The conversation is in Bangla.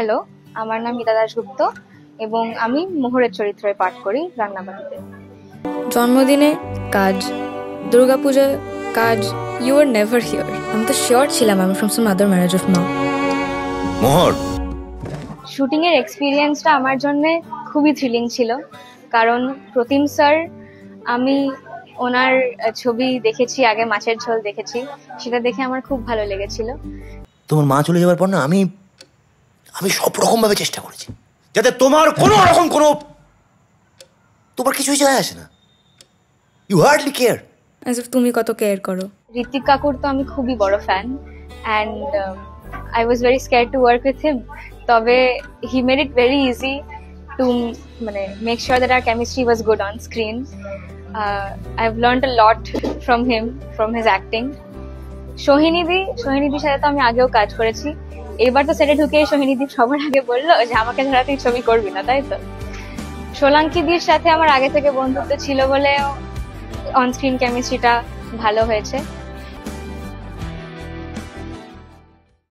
হ্যালো, আমার নাম মিতা দাশগুপ্ত এবং আমি মোহরের চরিত্রে পাঠ করি রান্নাবাটিতে। জন্মদিনে কাজ, দুর্গাপূজায় কাজ, ইউ আর নেভার হিয়ার। আমি তো শিওর ছিলাম আমি from some other marriage of মা। মোহর, শুটিং এর এক্সপিরিয়েন্সটা আমার জন্য খুবই থ্রিলিং ছিল, কারণ প্রতিম স্যার, আমি ওনার ছবি দেখেছি আগে, মাছের ঝোল দেখেছি, সেটা দেখে আমার খুব ভালো লেগেছিল। তোমার মা চলে যাওয়ার পর না আমি সব রকম ভাবে চেষ্টা করেছি যাতে তোমার কোনো রকম তোমার কিছুই যায় আসে না। You hardly care. As if তুমি কত কেয়ার করো। ঋত্বিক কাকুর তো আমি খুবই বড় fan and I was very scared to work with him, তবে he made it very easy to make sure that our chemistry was good on screen. I have learned a lot from him, from his acting. সোহিনীদির সাথে তো আমি আগেও কাজ করেছি, এবার তো সেটে ঢুকে সোহিনীদি সবার আগে বললো যে আমাকে ছাড়া তুই ছবি করবি না, তাই তো। সোলাঙ্কিদির সাথে আমার আগে থেকে বন্ধুত্ব ছিল বলে অনস্ক্রিন কেমিস্ট্রিটা ভালো হয়েছে।